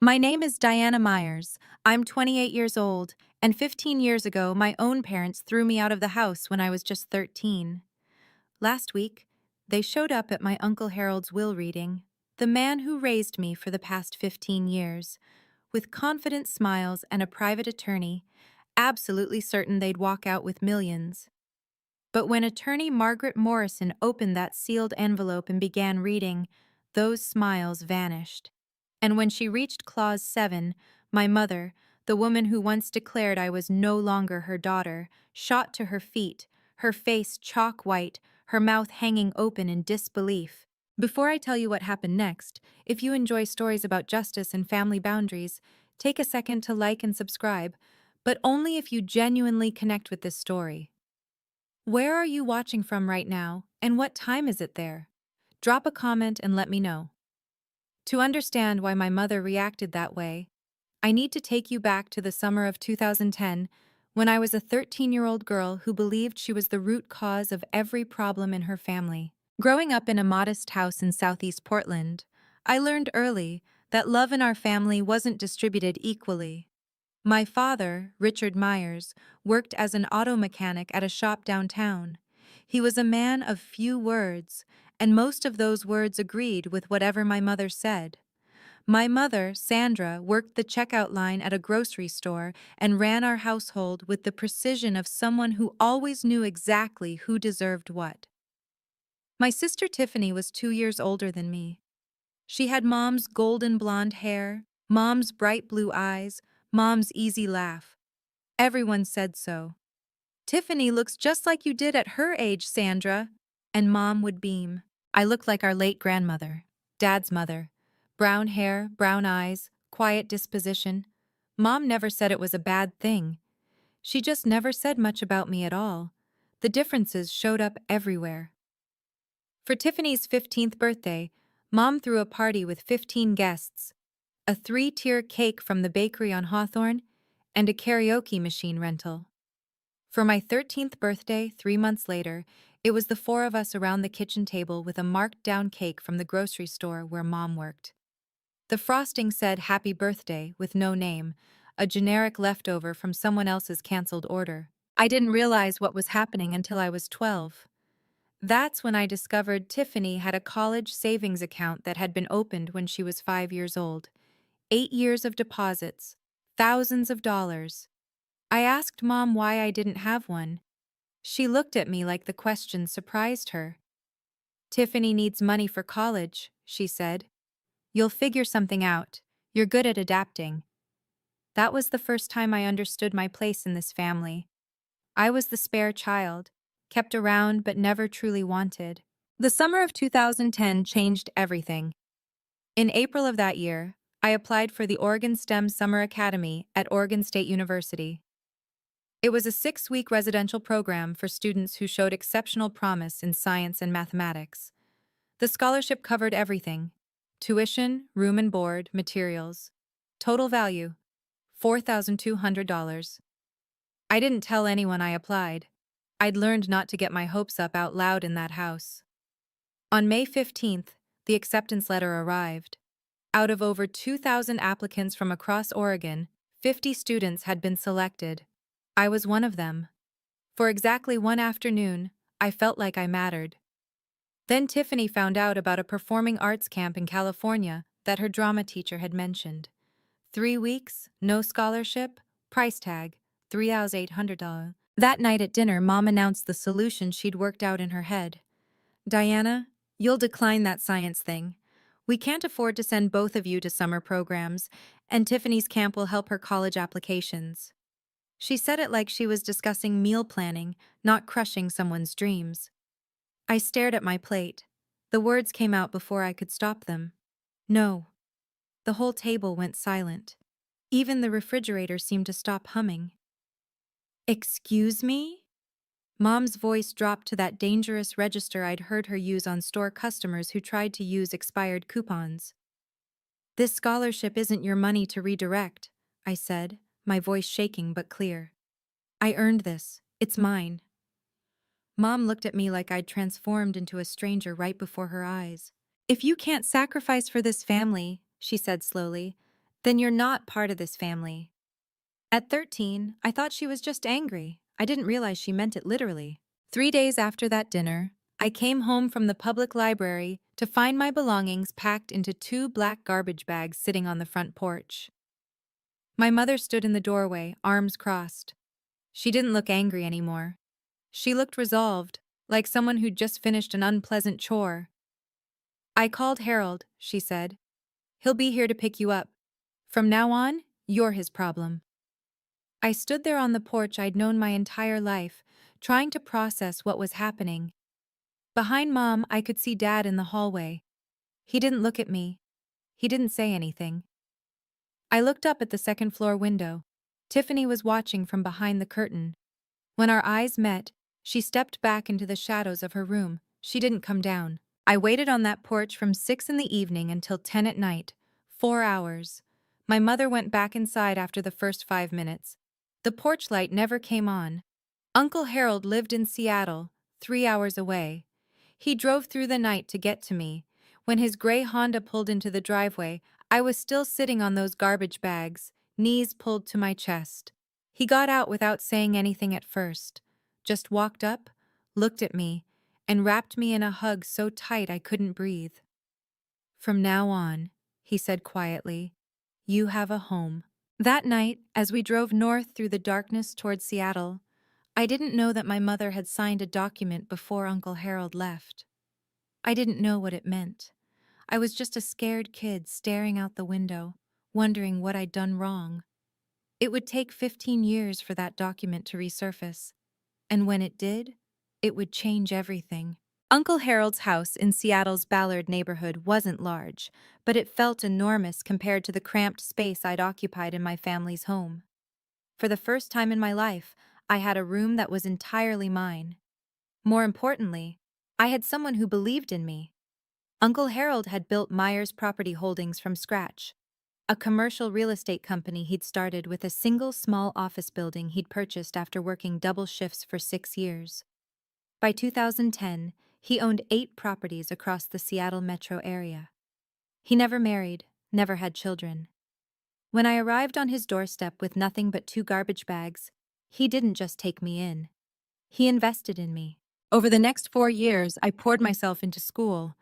My name is Diana Myers. I'm 28 years old, and 15 years ago, my own parents threw me out of the house when I was just 13. Last week, they showed up at my Uncle Harold's will reading, the man who raised me for the past 15 years, with confident smiles and a private attorney, absolutely certain they'd walk out with millions. But when attorney Margaret Morrison opened that sealed envelope and began reading, those smiles vanished. And when she reached Clause 7, my mother, the woman who once declared I was no longer her daughter, shot to her feet, her face chalk white, her mouth hanging open in disbelief. Before I tell you what happened next, if you enjoy stories about justice and family boundaries, take a second to like and subscribe, but only if you genuinely connect with this story. Where are you watching from right now, and what time is it there? Drop a comment and let me know. To understand why my mother reacted that way, I need to take you back to the summer of 2010, when I was a 13-year-old girl who believed she was the root cause of every problem in her family. Growing up in a modest house in Southeast Portland, I learned early that love in our family wasn't distributed equally. My father, Richard Myers, worked as an auto mechanic at a shop downtown. He was a man of few words, and most of those words agreed with whatever my mother said. My mother, Sandra, worked the checkout line at a grocery store and ran our household with the precision of someone who always knew exactly who deserved what. My sister Tiffany was 2 years older than me. She had Mom's golden blonde hair, Mom's bright blue eyes, Mom's easy laugh. Everyone said so. "Tiffany looks just like you did at her age, Sandra." And Mom would beam. I looked like our late grandmother, Dad's mother. Brown hair, brown eyes, quiet disposition. Mom never said it was a bad thing. She just never said much about me at all. The differences showed up everywhere. For Tiffany's 15th birthday, Mom threw a party with 15 guests, a 3-tier cake from the bakery on Hawthorne, and a karaoke machine rental. For my 13th birthday, 3 months later, it was the four of us around the kitchen table with a marked-down cake from the grocery store where Mom worked. The frosting said "Happy Birthday" with no name, a generic leftover from someone else's canceled order. I didn't realize what was happening until I was 12. That's when I discovered Tiffany had a college savings account that had been opened when she was 5 years old. 8 years of deposits, thousands of dollars. I asked Mom why I didn't have one. She looked at me like the question surprised her. "Tiffany needs money for college," she said. "You'll figure something out. You're good at adapting." That was the first time I understood my place in this family. I was the spare child, kept around but never truly wanted. The summer of 2010 changed everything. In April of that year, I applied for the Oregon STEM Summer Academy at Oregon State University. It was a 6-week residential program for students who showed exceptional promise in science and mathematics. The scholarship covered everything: tuition, room and board, materials. Total value: $4,200. I didn't tell anyone I applied. I'd learned not to get my hopes up out loud in that house. On May 15th, the acceptance letter arrived. Out of over 2,000 applicants from across Oregon, 50 students had been selected. I was one of them. For exactly one afternoon, I felt like I mattered. Then Tiffany found out about a performing arts camp in California that her drama teacher had mentioned. 3 weeks, no scholarship, price tag, $3,800. That night at dinner, Mom announced the solution she'd worked out in her head. "Diana, you'll decline that science thing. We can't afford to send both of you to summer programs, and Tiffany's camp will help her college applications." She said it like she was discussing meal planning, not crushing someone's dreams. I stared at my plate. The words came out before I could stop them. "No." The whole table went silent. Even the refrigerator seemed to stop humming. "Excuse me?" Mom's voice dropped to that dangerous register I'd heard her use on store customers who tried to use expired coupons. "This scholarship isn't your money to redirect," I said, my voice shaking but clear. "I earned this. It's mine." Mom looked at me like I'd transformed into a stranger right before her eyes. "If you can't sacrifice for this family," she said slowly, Then you're not part of this family. At 13, I thought she was just angry. I didn't realize she meant it literally. 3 days after that dinner, I came home from the public library to find my belongings packed into 2 black garbage bags sitting on the front porch. My mother stood in the doorway, arms crossed. She didn't look angry anymore. She looked resolved, like someone who'd just finished an unpleasant chore. "I called Harold," she said. "He'll be here to pick you up. From now on, you're his problem." I stood there on the porch I'd known my entire life, trying to process what was happening. Behind Mom, I could see Dad in the hallway. He didn't look at me. He didn't say anything. I looked up at the second-floor window. Tiffany was watching from behind the curtain. When our eyes met, she stepped back into the shadows of her room. She didn't come down. I waited on that porch from 6 in the evening until 10 at night. 4 hours. My mother went back inside after the first 5 minutes. The porch light never came on. Uncle Harold lived in Seattle, 3 hours away. He drove through the night to get to me. When his gray Honda pulled into the driveway, I was still sitting on those garbage bags, knees pulled to my chest. He got out without saying anything at first. Just walked up, looked at me, and wrapped me in a hug so tight I couldn't breathe. "From now on," he said quietly, "you have a home." That night, as we drove north through the darkness toward Seattle, I didn't know that my mother had signed a document before Uncle Harold left. I didn't know what it meant. I was just a scared kid staring out the window, wondering what I'd done wrong. It would take 15 years for that document to resurface, and when it did, it would change everything. Uncle Harold's house in Seattle's Ballard neighborhood wasn't large, but it felt enormous compared to the cramped space I'd occupied in my family's home. For the first time in my life, I had a room that was entirely mine. More importantly, I had someone who believed in me. Uncle Harold had built Myers Property Holdings from scratch, a commercial real estate company he'd started with a single small office building he'd purchased after working double shifts for 6 years. By 2010, he owned 8 properties across the Seattle metro area. He never married, never had children. When I arrived on his doorstep with nothing but 2 garbage bags, he didn't just take me in. He invested in me. Over the next 4 years, I poured myself into school.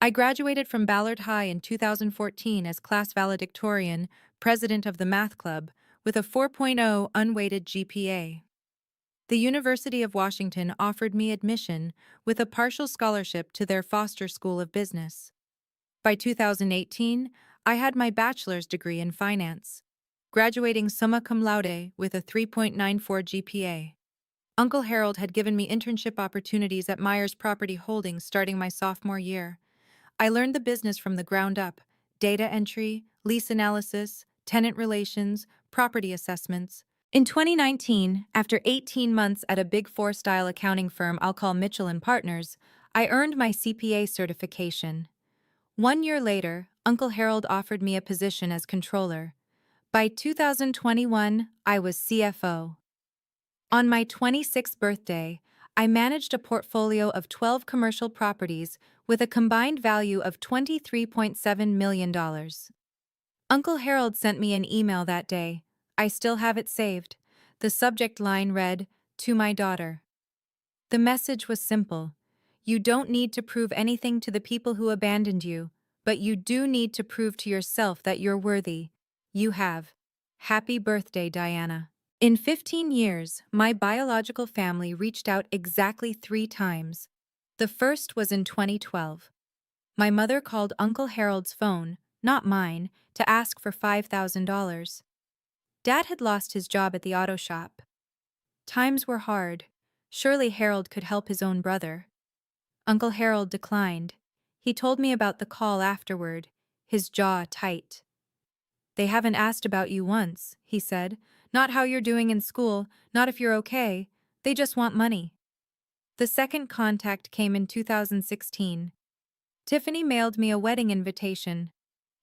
I graduated from Ballard High in 2014 as class valedictorian, president of the math club, with a 4.0 unweighted GPA. The University of Washington offered me admission with a partial scholarship to their Foster School of Business. By 2018, I had my bachelor's degree in finance, graduating summa cum laude with a 3.94 GPA. Uncle Harold had given me internship opportunities at Myers Property Holdings starting my sophomore year. I learned the business from the ground up: data entry, lease analysis, tenant relations, property assessments. In 2019, after 18 months at a Big Four-style accounting firm I'll call Mitchell and Partners, I earned my CPA certification. 1 year later, Uncle Harold offered me a position as controller. By 2021, I was CFO. On my 26th birthday, I managed a portfolio of 12 commercial properties with a combined value of $23.7 million. Uncle Harold sent me an email that day. I still have it saved. The subject line read, "To my daughter." The message was simple. You don't need to prove anything to the people who abandoned you, but you do need to prove to yourself that you're worthy. You have. Happy birthday, Diana. In 15 years, my biological family reached out exactly 3 times. The first was in 2012. My mother called Uncle Harold's phone, not mine, to ask for $5,000. Dad had lost his job at the auto shop. Times were hard. Surely Harold could help his own brother. Uncle Harold declined. He told me about the call afterward, his jaw tight. "They haven't asked about you once," he said. "Not how you're doing in school, not if you're okay. They just want money." The second contact came in 2016. Tiffany mailed me a wedding invitation.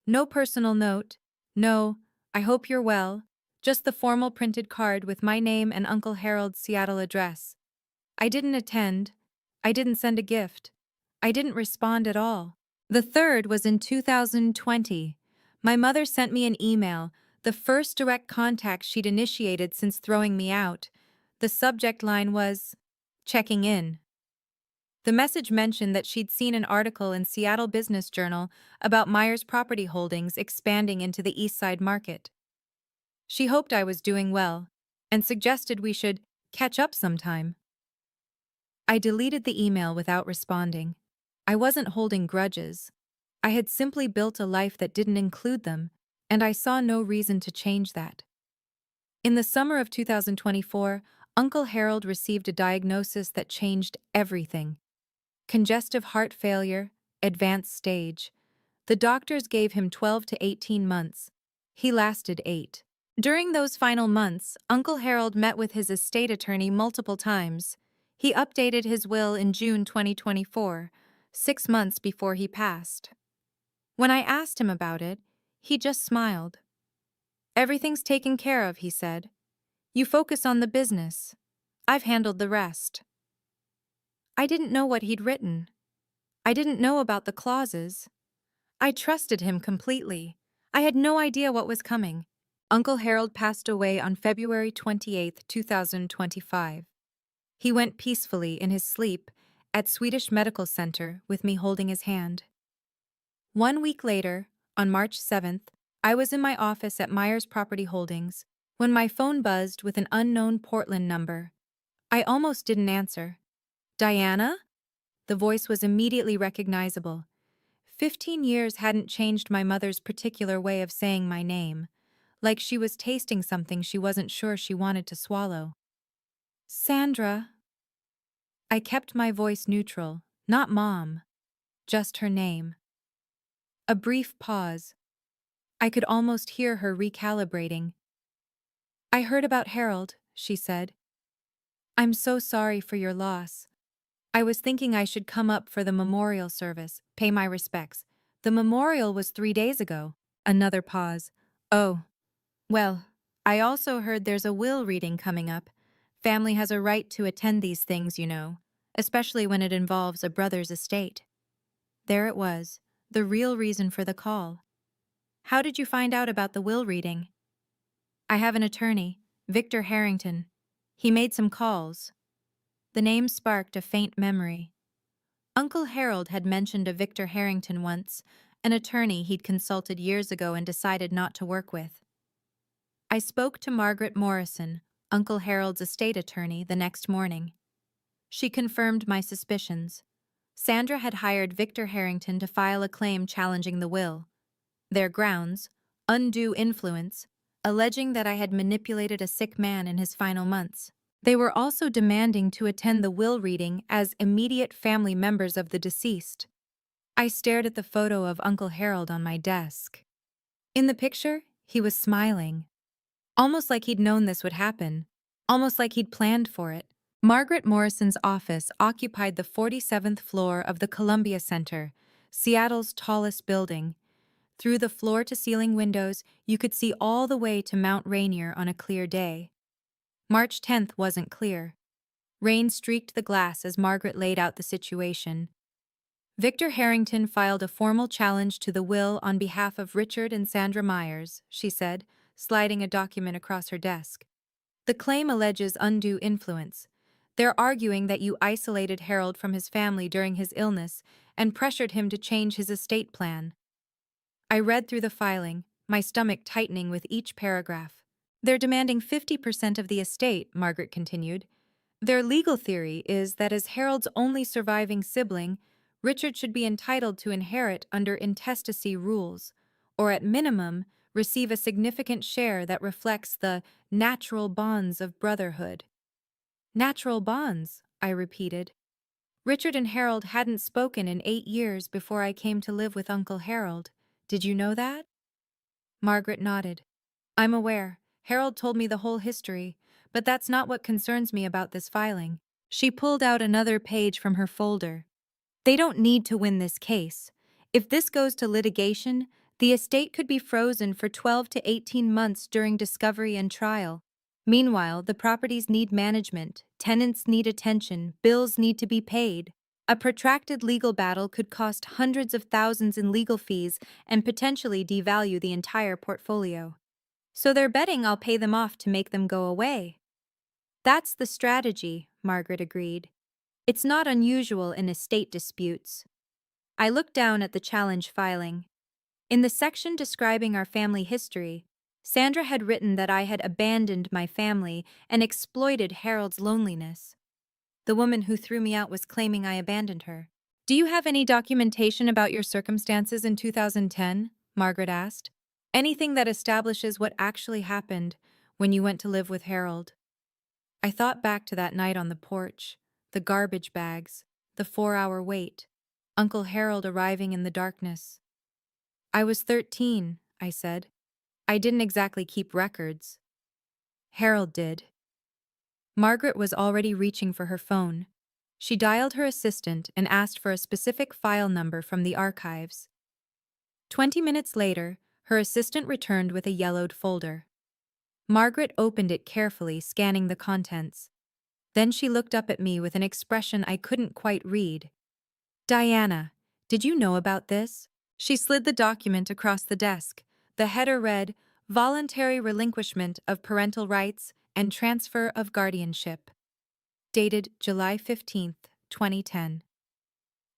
No personal note. No, "I hope you're well." Just the formal printed card with my name and Uncle Harold's Seattle address. I didn't attend. I didn't send a gift. I didn't respond at all. The third was in 2020. My mother sent me an email, the first direct contact she'd initiated since throwing me out. The subject line was, "Checking in." The message mentioned that she'd seen an article in Seattle Business Journal about Myers property holdings expanding into the East Side market. She hoped I was doing well, and suggested we should catch up sometime. I deleted the email without responding. I wasn't holding grudges. I had simply built a life that didn't include them, and I saw no reason to change that. In the summer of 2024, Uncle Harold received a diagnosis that changed everything. Congestive heart failure, advanced stage. The doctors gave him 12 to 18 months. He lasted 8. During those final months, Uncle Harold met with his estate attorney multiple times. He updated his will in June 2024, 6 months before he passed. When I asked him about it, he just smiled. "Everything's taken care of," he said. "You focus on the business. I've handled the rest." I didn't know what he'd written. I didn't know about the clauses. I trusted him completely. I had no idea what was coming. Uncle Harold passed away on February 28, 2025. He went peacefully in his sleep at Swedish Medical Center with me holding his hand. 1 week later, on March 7th, I was in my office at Myers Property Holdings when my phone buzzed with an unknown Portland number. I almost didn't answer. "Diana?" The voice was immediately recognizable. 15 years hadn't changed my mother's particular way of saying my name, like she was tasting something she wasn't sure she wanted to swallow. "Sandra." I kept my voice neutral, not Mom, just her name. A brief pause. I could almost hear her recalibrating. "I heard about Harold," she said. "I'm so sorry for your loss. I was thinking I should come up for the memorial service, pay my respects. The memorial was 3 days ago." Another pause. "Oh, well, I also heard there's a will reading coming up. Family has a right to attend these things, you know, especially when it involves a brother's estate." There it was, the real reason for the call. "How did you find out about the will reading?" "I have an attorney, Victor Harrington. He made some calls." The name sparked a faint memory. Uncle Harold had mentioned a Victor Harrington once, an attorney he'd consulted years ago and decided not to work with. I spoke to Margaret Morrison, Uncle Harold's estate attorney, the next morning. She confirmed my suspicions. Sandra had hired Victor Harrington to file a claim challenging the will. Their grounds: undue influence, alleging that I had manipulated a sick man in his final months. They were also demanding to attend the will reading as immediate family members of the deceased. I stared at the photo of Uncle Harold on my desk. In the picture, he was smiling. Almost like he'd known this would happen. Almost like he'd planned for it. Margaret Morrison's office occupied the 47th floor of the Columbia Center, Seattle's tallest building. Through the floor-to-ceiling windows, you could see all the way to Mount Rainier on a clear day. March 10th wasn't clear. Rain streaked the glass as Margaret laid out the situation. "Victor Harrington filed a formal challenge to the will on behalf of Richard and Sandra Myers," she said, sliding a document across her desk. "The claim alleges undue influence. They're arguing that you isolated Harold from his family during his illness and pressured him to change his estate plan." I read through the filing, my stomach tightening with each paragraph. "They're demanding 50% of the estate," Margaret continued. "Their legal theory is that as Harold's only surviving sibling, Richard should be entitled to inherit under intestacy rules, or at minimum, receive a significant share that reflects the natural bonds of brotherhood." "Natural bonds," I repeated. "Richard and Harold hadn't spoken in 8 years before I came to live with Uncle Harold. Did you know that?" Margaret nodded. "I'm aware. Harold told me the whole history, but that's not what concerns me about this filing." She pulled out another page from her folder. "They don't need to win this case. If this goes to litigation, the estate could be frozen for 12 to 18 months during discovery and trial. Meanwhile, the properties need management, tenants need attention, bills need to be paid." A protracted legal battle could cost hundreds of thousands in legal fees and potentially devalue the entire portfolio. So they're betting I'll pay them off to make them go away. That's the strategy, Margaret agreed. It's not unusual in estate disputes. I looked down at the challenge filing. In the section describing our family history, Sandra had written that I had abandoned my family and exploited Harold's loneliness. The woman who threw me out was claiming I abandoned her. Do you have any documentation about your circumstances in 2010? Margaret asked. Anything that establishes what actually happened when you went to live with Harold? I thought back to that night on the porch, the garbage bags, the 4-hour wait, Uncle Harold arriving in the darkness. I was 13, I said. I didn't exactly keep records. Harold did. Margaret was already reaching for her phone. She dialed her assistant and asked for a specific file number from the archives. 20 minutes later, her assistant returned with a yellowed folder. Margaret opened it carefully, scanning the contents. Then she looked up at me with an expression I couldn't quite read. Diana, did you know about this? She slid the document across the desk. The header read, Voluntary Relinquishment of Parental Rights and Transfer of Guardianship. Dated July 15, 2010.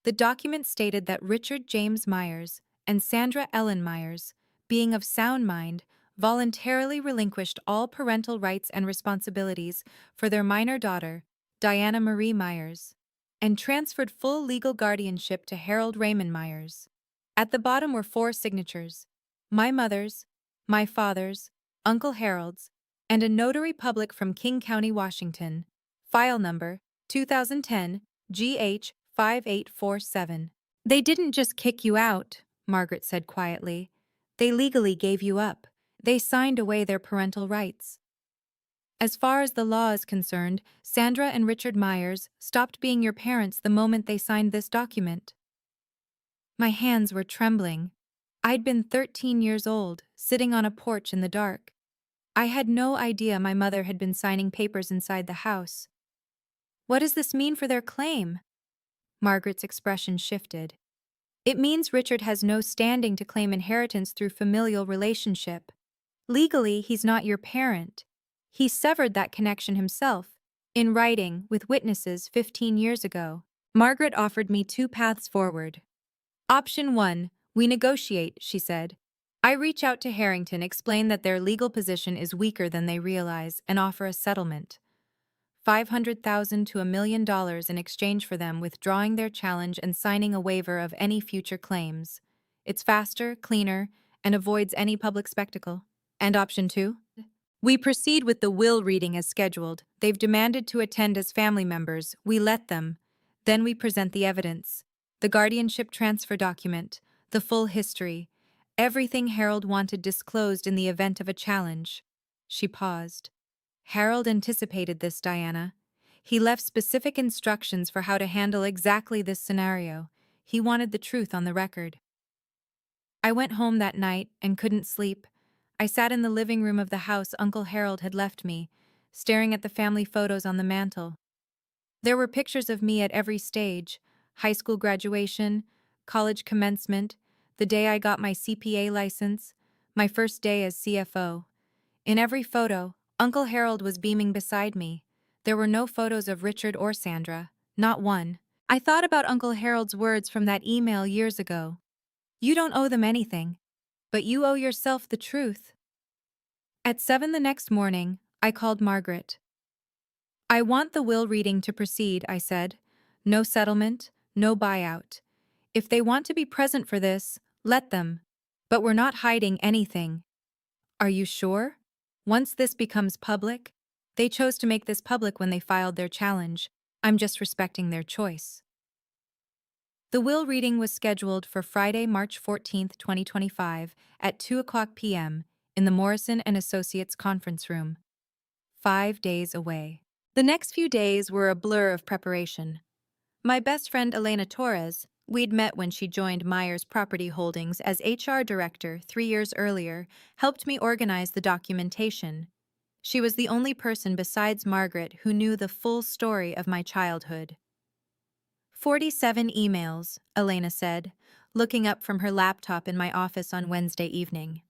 The document stated that Richard James Myers and Sandra Ellen Myers, being of sound mind, voluntarily relinquished all parental rights and responsibilities for their minor daughter, Diana Marie Myers, and transferred full legal guardianship to Harold Raymond Myers. At the bottom were 4 signatures: my mother's, my father's, Uncle Harold's, and a notary public from King County, Washington. File number 2010 GH 5847. They didn't just kick you out, Margaret said quietly. They legally gave you up. They signed away their parental rights. As far as the law is concerned, Sandra and Richard Myers stopped being your parents the moment they signed this document. My hands were trembling. I'd been 13 years old, sitting on a porch in the dark. I had no idea my mother had been signing papers inside the house. What does this mean for their claim? Margaret's expression shifted. It means Richard has no standing to claim inheritance through familial relationship. Legally, he's not your parent. He severed that connection himself, in writing, with witnesses 15 years ago. Margaret offered me 2 paths forward. Option 1, we negotiate, she said. I reach out to Harrington, explain that their legal position is weaker than they realize, and offer a settlement. $500,000 to $1 million in exchange for them withdrawing their challenge and signing a waiver of any future claims. It's faster, cleaner, and avoids any public spectacle. And option 2? We proceed with the will reading as scheduled. They've demanded to attend as family members. We let them. Then we present the evidence. The guardianship transfer document, the full history, everything Harold wanted disclosed in the event of a challenge. She paused. Harold anticipated this, Diana. He left specific instructions for how to handle exactly this scenario. He wanted the truth on the record. I went home that night and couldn't sleep. I sat in the living room of the house Uncle Harold had left me, staring at the family photos on the mantel. There were pictures of me at every stage: high school graduation, college commencement, the day I got my CPA license, my first day as CFO. In every photo, Uncle Harold was beaming beside me. There were no photos of Richard or Sandra, not one. I thought about Uncle Harold's words from that email years ago. You don't owe them anything, but you owe yourself the truth. At 7 the next morning, I called Margaret. I want the will reading to proceed, I said. No settlement, no buyout. If they want to be present for this, let them. But we're not hiding anything. Are you sure? Once this becomes public, they chose to make this public when they filed their challenge. I'm just respecting their choice. The will reading was scheduled for Friday, March 14, 2025, at 2:00 p.m. in the Morrison & Associates conference room. 5 days away. The next few days were a blur of preparation. My best friend Elena Torres, we'd met when she joined Myers Property Holdings as HR director 3 years earlier, helped me organize the documentation. She was the only person besides Margaret who knew the full story of my childhood. 47 emails, Elena said, looking up from her laptop in my office on Wednesday evening.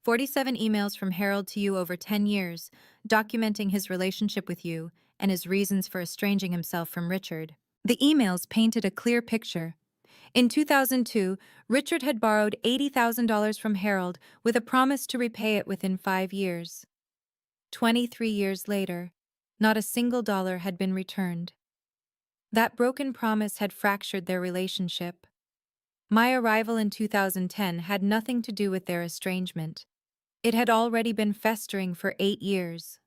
47 emails from Harold to you over 10 years, documenting his relationship with you and his reasons for estranging himself from Richard. The emails painted a clear picture. In 2002, Richard had borrowed $80,000 from Harold with a promise to repay it within 5 years. 23 years later, not a single dollar had been returned. That broken promise had fractured their relationship. My arrival in 2010 had nothing to do with their estrangement. It had already been festering for 8 years.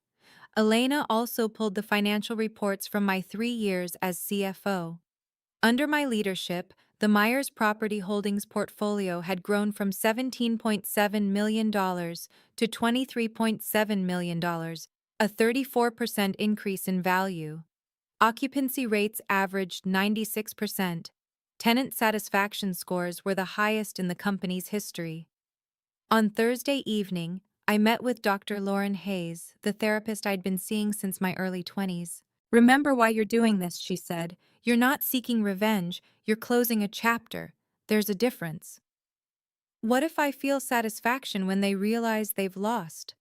Elena also pulled the financial reports from my 3 years as CFO. Under my leadership, the Myers Property Holdings portfolio had grown from $17.7 million to $23.7 million, a 34% increase in value. Occupancy rates averaged 96%. Tenant satisfaction scores were the highest in the company's history. On Thursday evening, I met with Dr. Lauren Hayes, the therapist I'd been seeing since my early 20s. "Remember why you're doing this," she said. "You're not seeking revenge, you're closing a chapter. There's a difference." "What if I feel satisfaction when they realize they've lost?"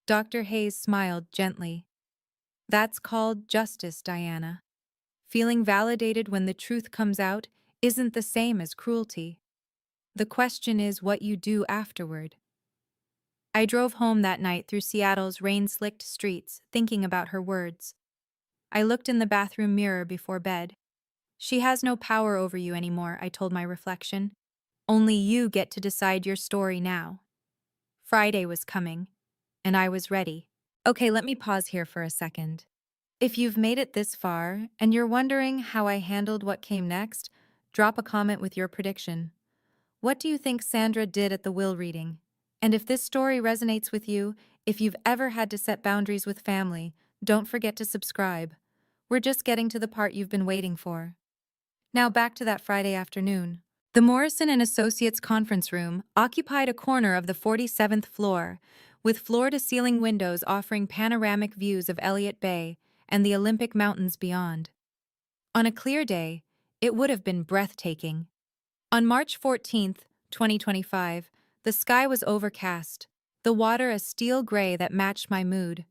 Dr. Hayes smiled gently. "That's called justice, Diana. Feeling validated when the truth comes out isn't the same as cruelty. The question is what you do afterward." I drove home that night through Seattle's rain-slicked streets, thinking about her words. I looked in the bathroom mirror before bed. "She has no power over you anymore," I told my reflection. "Only you get to decide your story now." Friday was coming, and I was ready. Okay, let me pause here for a second. If you've made it this far, and you're wondering how I handled what came next, drop a comment with your prediction. What do you think Sandra did at the will reading? And if this story resonates with you, if you've ever had to set boundaries with family, don't forget to subscribe. We're just getting to the part you've been waiting for. Now back to that Friday afternoon. The Morrison and Associates conference room occupied a corner of the 47th floor, with floor-to-ceiling windows offering panoramic views of Elliott Bay and the Olympic Mountains beyond. On a clear day, it would have been breathtaking. On March 14th, 2025, the sky was overcast, the water a steel gray that matched my mood.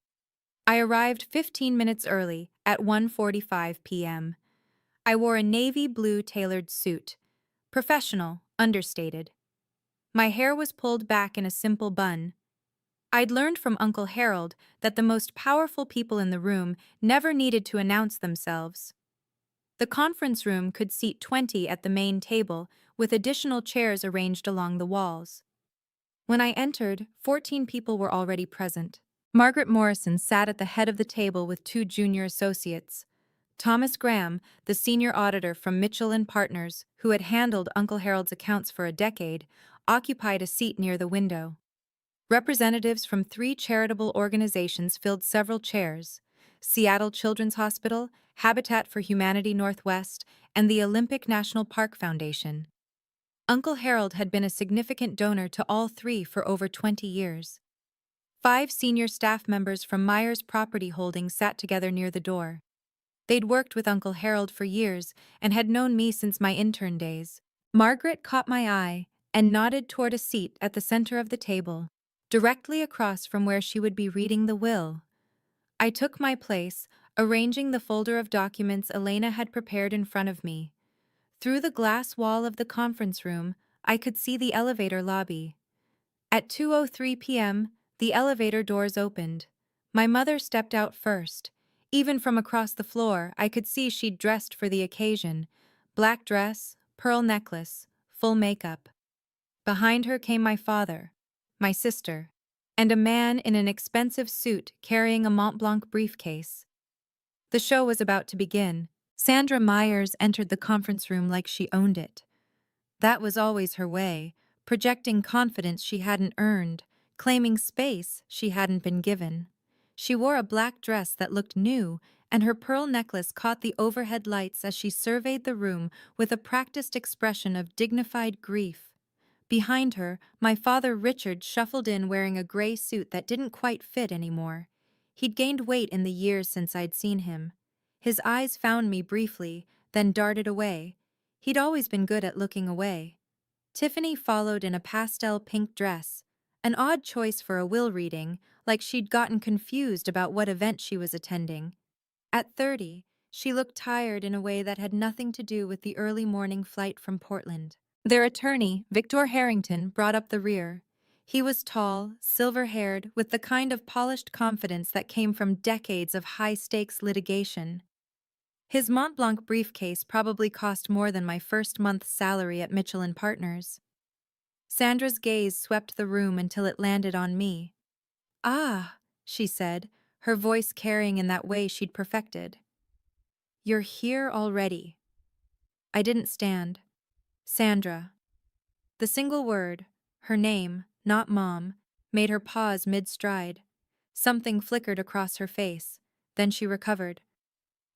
I arrived 15 minutes early at 1:45 p.m. I wore a navy blue tailored suit. Professional, understated. My hair was pulled back in a simple bun. I'd learned from Uncle Harold that the most powerful people in the room never needed to announce themselves. The conference room could seat 20 at the main table, with additional chairs arranged along the walls. When I entered, 14 people were already present. Margaret Morrison sat at the head of the table with 2 junior associates. Thomas Graham, the senior auditor from Mitchell and Partners, who had handled Uncle Harold's accounts for a decade, occupied a seat near the window. Representatives from 3 charitable organizations filled several chairs: Seattle Children's Hospital, Habitat for Humanity Northwest, and the Olympic National Park Foundation. Uncle Harold had been a significant donor to all 3 for over 20 years. 5 senior staff members from Myers Property Holdings sat together near the door. They'd worked with Uncle Harold for years and had known me since my intern days. Margaret caught my eye and nodded toward a seat at the center of the table, directly across from where she would be reading the will. I took my place, arranging the folder of documents Elena had prepared in front of me. Through the glass wall of the conference room, I could see the elevator lobby. At 2:03 p.m., the elevator doors opened. My mother stepped out first. Even from across the floor, I could see she'd dressed for the occasion. Black dress, pearl necklace, full makeup. Behind her came my father, my sister, and a man in an expensive suit carrying a Mont Blanc briefcase. The show was about to begin. Sandra Myers entered the conference room like she owned it. That was always her way, projecting confidence she hadn't earned, claiming space she hadn't been given. She wore a black dress that looked new, and her pearl necklace caught the overhead lights as she surveyed the room with a practiced expression of dignified grief. Behind her, my father Richard shuffled in wearing a gray suit that didn't quite fit anymore. He'd gained weight in the years since I'd seen him. His eyes found me briefly, then darted away. He'd always been good at looking away. Tiffany followed in a pastel pink dress, an odd choice for a will reading, like she'd gotten confused about what event she was attending. At 30, she looked tired in a way that had nothing to do with the early morning flight from Portland. Their attorney, Victor Harrington, brought up the rear. He was tall, silver-haired, with the kind of polished confidence that came from decades of high-stakes litigation. His Mont Blanc briefcase probably cost more than my first month's salary at Mitchell and Partners. Sandra's gaze swept the room until it landed on me. "Ah," she said, her voice carrying in that way she'd perfected. "You're here already." I didn't stand. Sandra. The single word, her name, not Mom, made her pause mid-stride. Something flickered across her face. Then she recovered.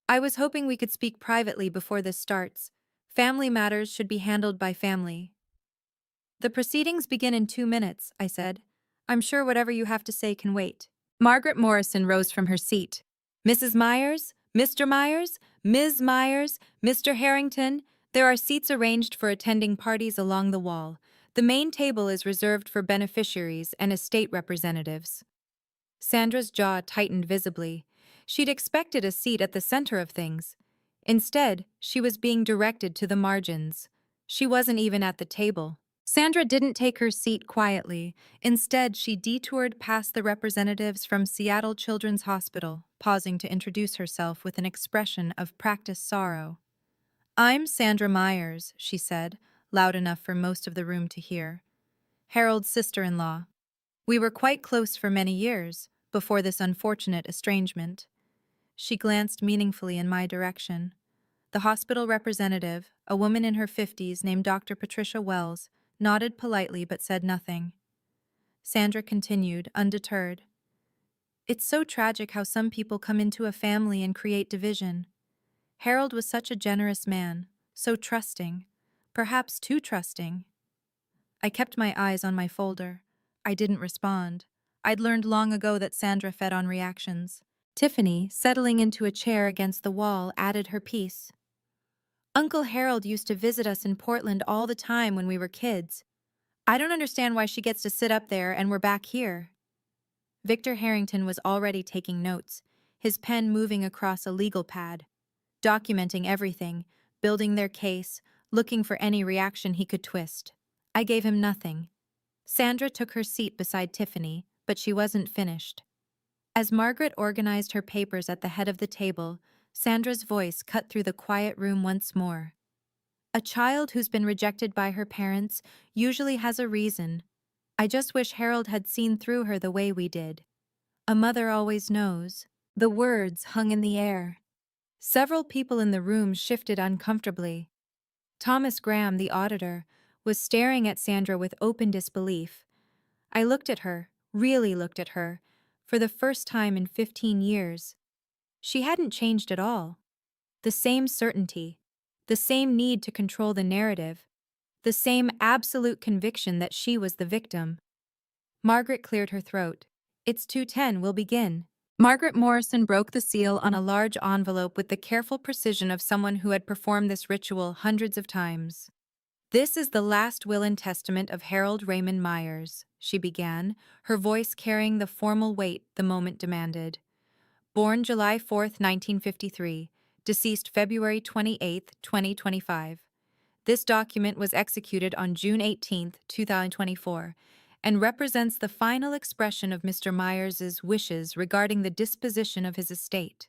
"I was hoping we could speak privately before this starts. Family matters should be handled by family." "The proceedings begin in 2 minutes," I said. "I'm sure whatever you have to say can wait." Margaret Morrison rose from her seat. "Mrs. Myers, Mr. Myers, Ms. Myers, Mr. Harrington, there are seats arranged for attending parties along the wall. The main table is reserved for beneficiaries and estate representatives." Sandra's jaw tightened visibly. She'd expected a seat at the center of things. Instead, she was being directed to the margins. She wasn't even at the table. Sandra didn't take her seat quietly. Instead, she detoured past the representatives from Seattle Children's Hospital, pausing to introduce herself with an expression of practiced sorrow. "I'm Sandra Myers," she said, loud enough for most of the room to hear. "Harold's sister-in-law. We were quite close for many years, before this unfortunate estrangement." She glanced meaningfully in my direction. The hospital representative, a woman in her 50s named Dr. Patricia Wells, nodded politely but said nothing. Sandra continued, undeterred. "It's so tragic how some people come into a family and create division. Harold was such a generous man, so trusting, perhaps too trusting." I kept my eyes on my folder. I didn't respond. I'd learned long ago that Sandra fed on reactions. Tiffany, settling into a chair against the wall, added her piece. "Uncle Harold used to visit us in Portland all the time when we were kids. I don't understand why she gets to sit up there and we're back here." Victor Harrington was already taking notes, his pen moving across a legal pad, documenting everything, building their case, looking for any reaction he could twist. I gave him nothing. Sandra took her seat beside Tiffany, but she wasn't finished. As Margaret organized her papers at the head of the table, Sandra's voice cut through the quiet room once more. "A child who's been rejected by her parents usually has a reason. I just wish Harold had seen through her the way we did. A mother always knows." The words hung in the air. Several people in the room shifted uncomfortably. Thomas Graham, the auditor, was staring at Sandra with open disbelief. I looked at her, really looked at her, for the first time in 15 years. She hadn't changed at all. The same certainty, the same need to control the narrative, the same absolute conviction that she was the victim. Margaret cleared her throat. "It's 2:10, we'll begin." Margaret Morrison broke the seal on a large envelope with the careful precision of someone who had performed this ritual hundreds of times. "This is the last will and testament of Harold Raymond Myers," she began, her voice carrying the formal weight the moment demanded. "Born July 4, 1953, deceased February 28, 2025. This document was executed on June 18, 2024, and represents the final expression of Mr. Myers's wishes regarding the disposition of his estate."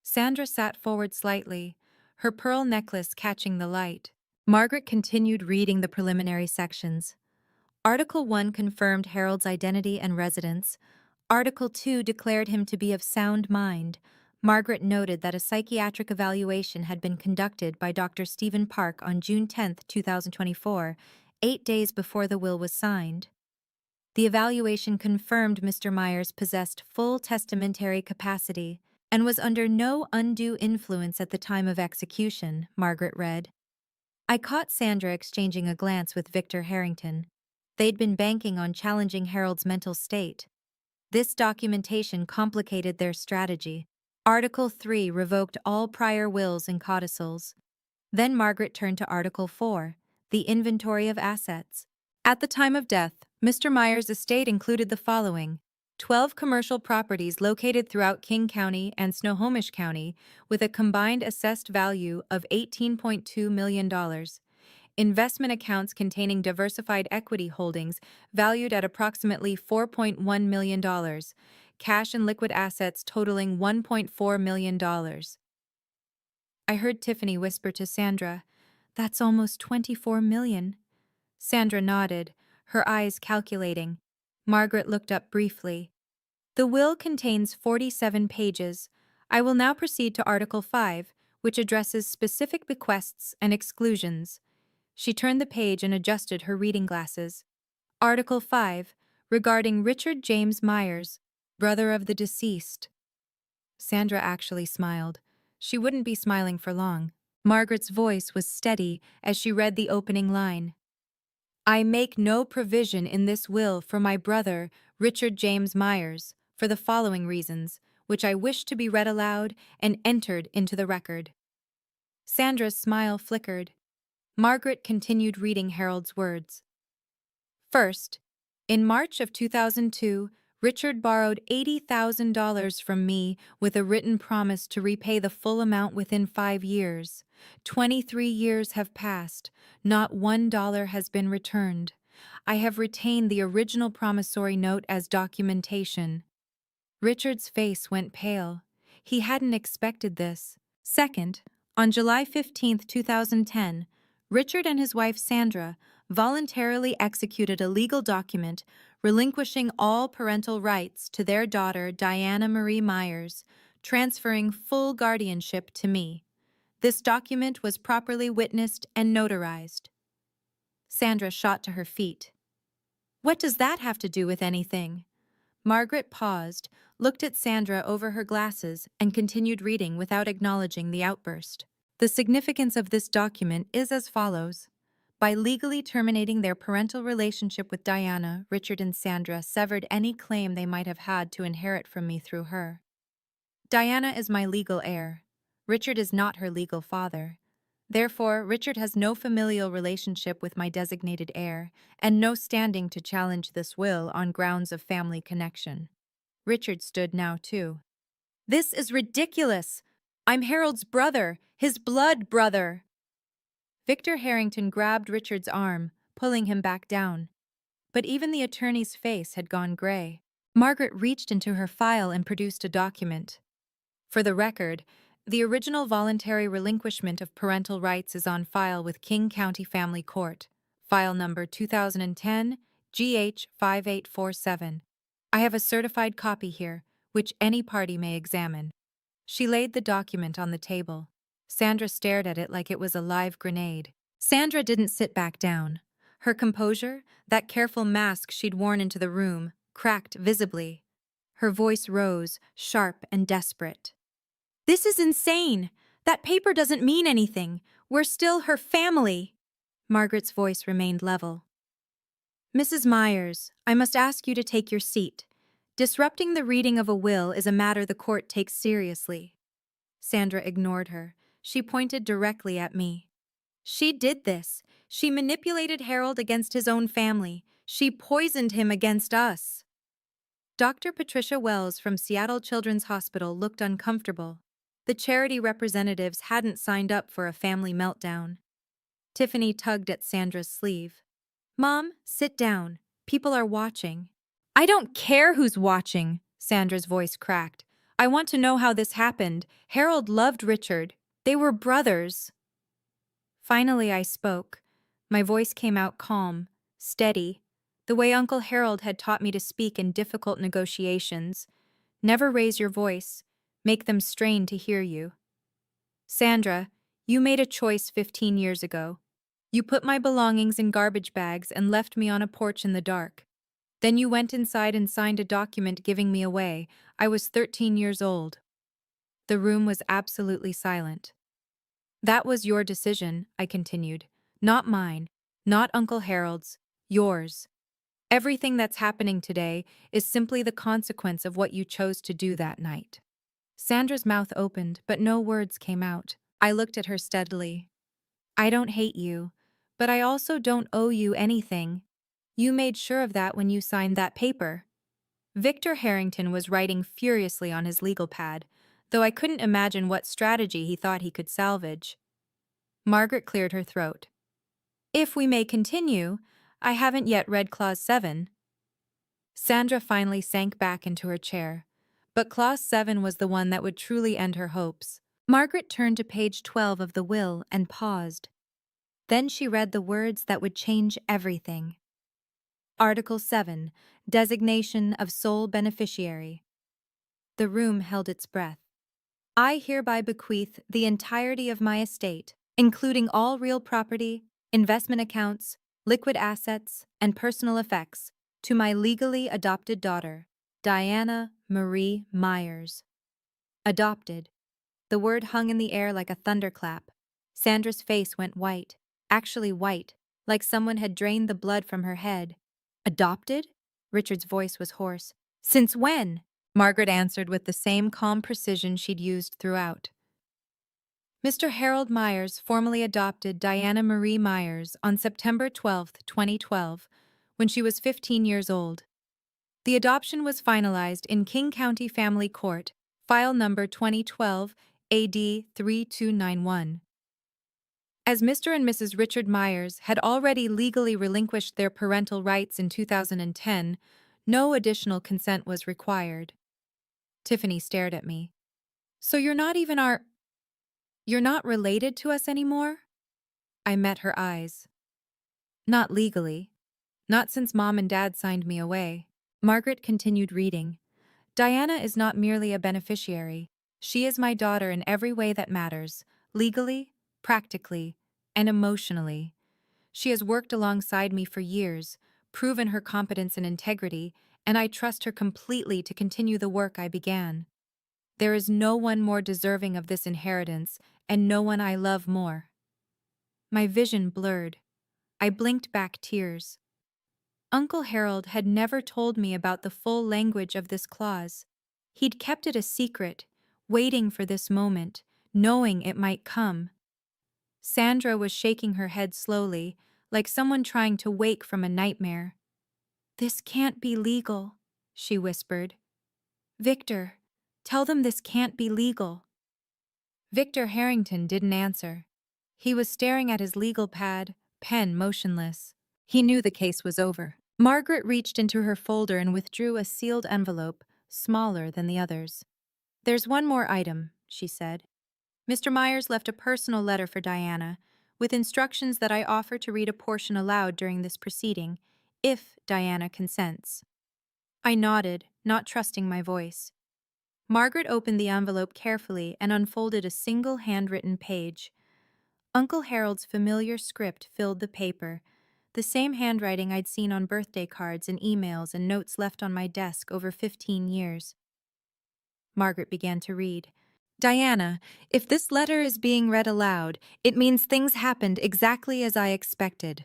Sandra sat forward slightly, her pearl necklace catching the light. Margaret continued reading the preliminary sections. Article 1 confirmed Harold's identity and residence. Article 2 declared him to be of sound mind. Margaret noted that a psychiatric evaluation had been conducted by Dr. Stephen Park on June 10, 2024, 8 days before the will was signed. The evaluation confirmed Mr. Myers possessed full testamentary capacity and was under no undue influence at the time of execution, Margaret read. I caught Sandra exchanging a glance with Victor Harrington. They'd been banking on challenging Harold's mental state. This documentation complicated their strategy. Article 3 revoked all prior wills and codicils. Then Margaret turned to Article 4, the inventory of assets. At the time of death, Mr. Myers' estate included the following: 12 commercial properties located throughout King County and Snohomish County with a combined assessed value of $18.2 million. Investment accounts containing diversified equity holdings valued at approximately $4.1 million. Cash and liquid assets totaling $1.4 million. I heard Tiffany whisper to Sandra, "That's almost 24 million." Sandra nodded, her eyes calculating. Margaret looked up briefly. The will contains 47 pages. I will now proceed to Article 5, which addresses specific bequests and exclusions. She turned the page and adjusted her reading glasses. Article 5, regarding Richard James Myers, brother of the deceased. Sandra actually smiled. She wouldn't be smiling for long. Margaret's voice was steady as she read the opening line. I make no provision in this will for my brother, Richard James Myers, for the following reasons, which I wish to be read aloud and entered into the record. Sandra's smile flickered. Margaret continued reading Harold's words. First, in March of 2002, Richard borrowed $80,000 from me with a written promise to repay the full amount within 5 years. 23 years have passed. Not $1 has been returned. I have retained the original promissory note as documentation. Richard's face went pale. He hadn't expected this. Second, on July 15, 2010, Richard and his wife Sandra voluntarily executed a legal document relinquishing all parental rights to their daughter Diana Marie Myers, transferring full guardianship to me. This document was properly witnessed and notarized. Sandra shot to her feet. What does that have to do with anything? Margaret paused, looked at Sandra over her glasses, and continued reading without acknowledging the outburst. The significance of this document is as follows. By legally terminating their parental relationship with Diana, Richard and Sandra severed any claim they might have had to inherit from me through her. Diana is my legal heir. Richard is not her legal father. Therefore, Richard has no familial relationship with my designated heir, and no standing to challenge this will on grounds of family connection. Richard stood now, too. This is ridiculous! I'm Harold's brother, his blood brother! Victor Harrington grabbed Richard's arm, pulling him back down. But even the attorney's face had gone gray. Margaret reached into her file and produced a document. For the record, the original voluntary relinquishment of parental rights is on file with King County Family Court, file number 2010 GH 5847. I have a certified copy here, which any party may examine. She laid the document on the table. Sandra stared at it like it was a live grenade. Sandra didn't sit back down. Her composure, that careful mask she'd worn into the room, cracked visibly. Her voice rose, sharp and desperate. This is insane! That paper doesn't mean anything. We're still her family. Margaret's voice remained level. Mrs. Myers, I must ask you to take your seat. Disrupting the reading of a will is a matter the court takes seriously. Sandra ignored her. She pointed directly at me. She did this. She manipulated Harold against his own family. She poisoned him against us. Dr. Patricia Wells from Seattle Children's Hospital looked uncomfortable. The charity representatives hadn't signed up for a family meltdown. Tiffany tugged at Sandra's sleeve. Mom, sit down. People are watching. I don't care who's watching, Sandra's voice cracked. I want to know how this happened. Harold loved Richard. They were brothers. Finally, I spoke. My voice came out calm, steady, the way Uncle Harold had taught me to speak in difficult negotiations. Never raise your voice. Make them strain to hear you. Sandra, you made a choice 15 years ago. You put my belongings in garbage bags and left me on a porch in the dark. Then you went inside and signed a document giving me away. I was 13 years old. The room was absolutely silent. That was your decision, I continued. Not mine, not Uncle Harold's, yours. Everything that's happening today is simply the consequence of what you chose to do that night. Sandra's mouth opened, but no words came out. I looked at her steadily. I don't hate you, but I also don't owe you anything. You made sure of that when you signed that paper. Victor Harrington was writing furiously on his legal pad, though I couldn't imagine what strategy he thought he could salvage. Margaret cleared her throat. If we may continue, I haven't yet read Clause 7. Sandra finally sank back into her chair, but Clause 7 was the one that would truly end her hopes. Margaret turned to page 12 of the will and paused. Then she read the words that would change everything. Article 7, Designation of Sole Beneficiary. The room held its breath. I hereby bequeath the entirety of my estate, including all real property, investment accounts, liquid assets, and personal effects, to my legally adopted daughter, Diana Marie Myers. Adopted. The word hung in the air like a thunderclap. Sandra's face went white, actually white, like someone had drained the blood from her head. Adopted? Richard's voice was hoarse. Since when? Margaret answered with the same calm precision she'd used throughout. Mr. Harold Myers formally adopted Diana Marie Myers on September 12, 2012, when she was 15 years old. The adoption was finalized in King County Family Court, file number 2012 AD 3291. As Mr. and Mrs. Richard Myers had already legally relinquished their parental rights in 2010, no additional consent was required. Tiffany stared at me. So you're not related to us anymore? I met her eyes. Not legally. Not since Mom and Dad signed me away. Margaret continued reading. Diana is not merely a beneficiary. She is my daughter in every way that matters, legally, practically, and emotionally. She has worked alongside me for years, proven her competence and integrity, and I trust her completely to continue the work I began. There is no one more deserving of this inheritance, and no one I love more. My vision blurred. I blinked back tears. Uncle Harold had never told me about the full language of this clause. He'd kept it a secret, waiting for this moment, knowing it might come. Sandra was shaking her head slowly, like someone trying to wake from a nightmare. This can't be legal, she whispered. Victor, tell them this can't be legal. Victor Harrington didn't answer. He was staring at his legal pad, pen motionless. He knew the case was over. Margaret reached into her folder and withdrew a sealed envelope, smaller than the others. There's one more item, she said. Mr. Myers left a personal letter for Diana, with instructions that I offer to read a portion aloud during this proceeding, if Diana consents. I nodded, not trusting my voice. Margaret opened the envelope carefully and unfolded a single handwritten page. Uncle Harold's familiar script filled the paper, the same handwriting I'd seen on birthday cards and emails and notes left on my desk over 15 years. Margaret began to read. Diana, if this letter is being read aloud, it means things happened exactly as I expected.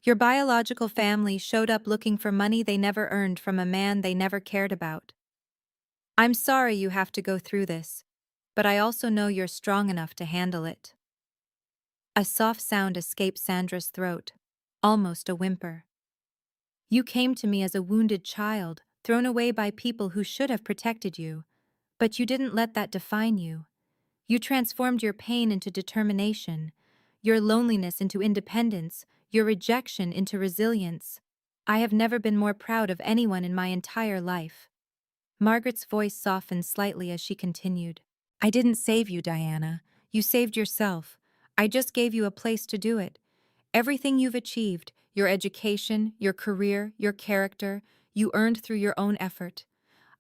Your biological family showed up looking for money they never earned from a man they never cared about. I'm sorry you have to go through this, but I also know you're strong enough to handle it. A soft sound escaped Sandra's throat, almost a whimper. You came to me as a wounded child, thrown away by people who should have protected you, but you didn't let that define you. You transformed your pain into determination, your loneliness into independence, your rejection into resilience. I have never been more proud of anyone in my entire life. Margaret's voice softened slightly as she continued. I didn't save you, Diana. You saved yourself. I just gave you a place to do it. Everything you've achieved, your education, your career, your character, you earned through your own effort.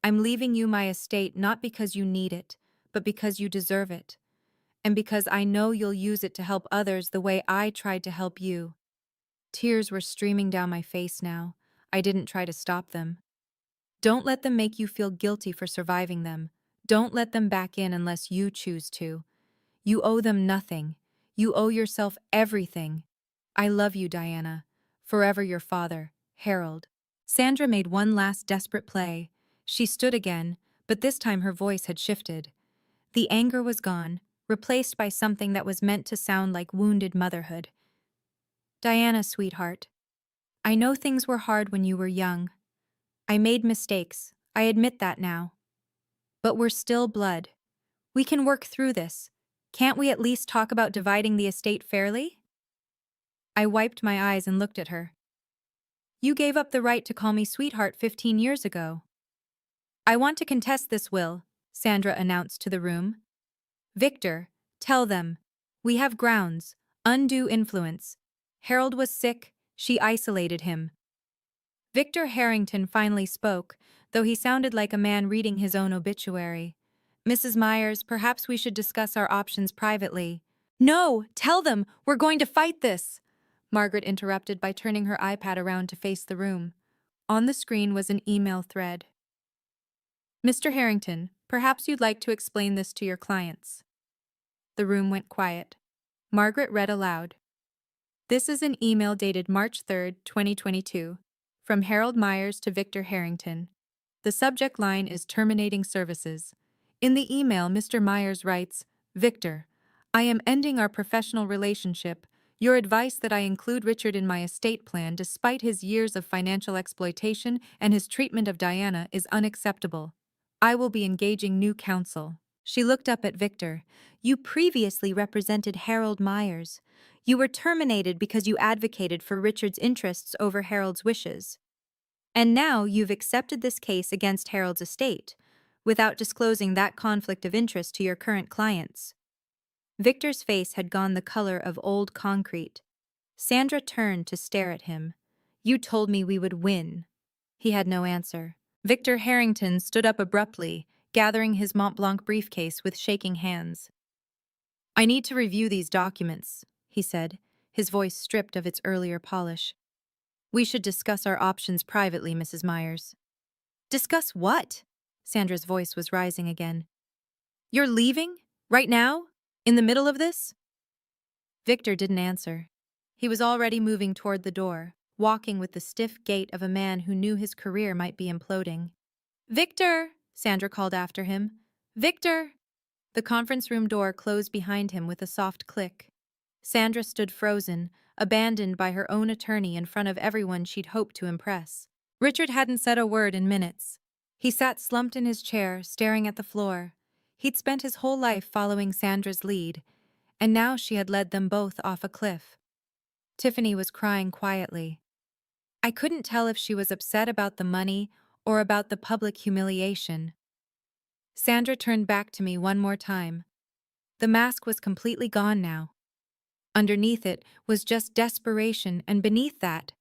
I'm leaving you my estate not because you need it, but because you deserve it. And because I know you'll use it to help others the way I tried to help you. Tears were streaming down my face now. I didn't try to stop them. Don't let them make you feel guilty for surviving them. Don't let them back in unless you choose to. You owe them nothing. You owe yourself everything. I love you, Diana. Forever your father, Harold. Sandra made one last desperate play. She stood again, but this time her voice had shifted. The anger was gone, replaced by something that was meant to sound like wounded motherhood. Diana, sweetheart, I know things were hard when you were young. I made mistakes. I admit that now. But we're still blood. We can work through this. Can't we at least talk about dividing the estate fairly? I wiped my eyes and looked at her. You gave up the right to call me sweetheart 15 years ago. I want to contest this will, Sandra announced to the room. Victor, tell them. We have grounds. Undue influence. Harold was sick. She isolated him. Victor Harrington finally spoke, though he sounded like a man reading his own obituary. Mrs. Myers, perhaps we should discuss our options privately. No, tell them, we're going to fight this, Margaret interrupted by turning her iPad around to face the room. On the screen was an email thread. Mr. Harrington, perhaps you'd like to explain this to your clients. The room went quiet. Margaret read aloud. This is an email dated March 3, 2022, from Harold Myers to Victor Harrington. The subject line is terminating services. In the email, Mr. Myers writes, Victor, I am ending our professional relationship. Your advice that I include Richard in my estate plan despite his years of financial exploitation and his treatment of Diana is unacceptable. I will be engaging new counsel. She looked up at Victor. You previously represented Harold Myers. You were terminated because you advocated for Richard's interests over Harold's wishes. And now you've accepted this case against Harold's estate, without disclosing that conflict of interest to your current clients. Victor's face had gone the color of old concrete. Sandra turned to stare at him. You told me we would win. He had no answer. Victor Harrington stood up abruptly, gathering his Mont Blanc briefcase with shaking hands. I need to review these documents, he said, his voice stripped of its earlier polish. We should discuss our options privately, Mrs. Myers. Discuss what? Sandra's voice was rising again. You're leaving? Right now? In the middle of this? Victor didn't answer. He was already moving toward the door, walking with the stiff gait of a man who knew his career might be imploding. Victor! Sandra called after him. Victor! The conference room door closed behind him with a soft click. Sandra stood frozen, abandoned by her own attorney in front of everyone she'd hoped to impress. Richard hadn't said a word in minutes. He sat slumped in his chair, staring at the floor. He'd spent his whole life following Sandra's lead, and now she had led them both off a cliff. Tiffany was crying quietly. I couldn't tell if she was upset about the money or about the public humiliation. Sandra turned back to me one more time. The mask was completely gone now. Underneath it was just desperation, and beneath that,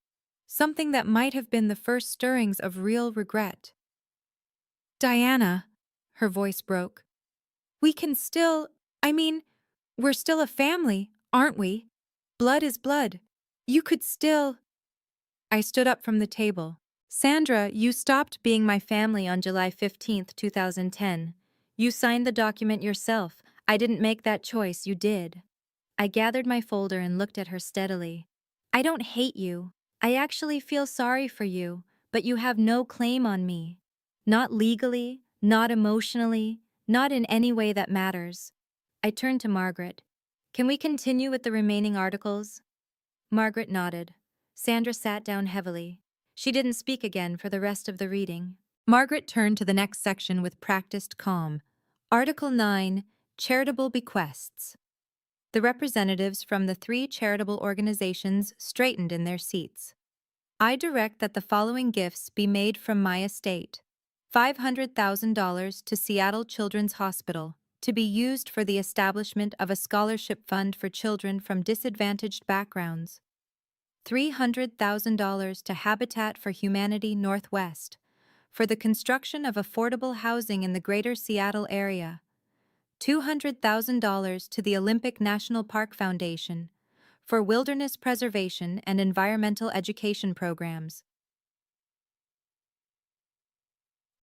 something that might have been the first stirrings of real regret. Diana, her voice broke. We can still, we're still a family, aren't we? Blood is blood. You could still... I stood up from the table. Sandra, you stopped being my family on July 15th, 2010. You signed the document yourself. I didn't make that choice, you did. I gathered my folder and looked at her steadily. I don't hate you. I actually feel sorry for you, but you have no claim on me. Not legally, not emotionally, not in any way that matters. I turned to Margaret. Can we continue with the remaining articles? Margaret nodded. Sandra sat down heavily. She didn't speak again for the rest of the reading. Margaret turned to the next section with practiced calm. Article 9, Charitable Bequests. The representatives from the 3 charitable organizations straightened in their seats. I direct that the following gifts be made from my estate. $500,000 to Seattle Children's Hospital, to be used for the establishment of a scholarship fund for children from disadvantaged backgrounds. $300,000 to Habitat for Humanity Northwest, for the construction of affordable housing in the greater Seattle area. $200,000 to the Olympic National Park Foundation, for wilderness preservation and environmental education programs.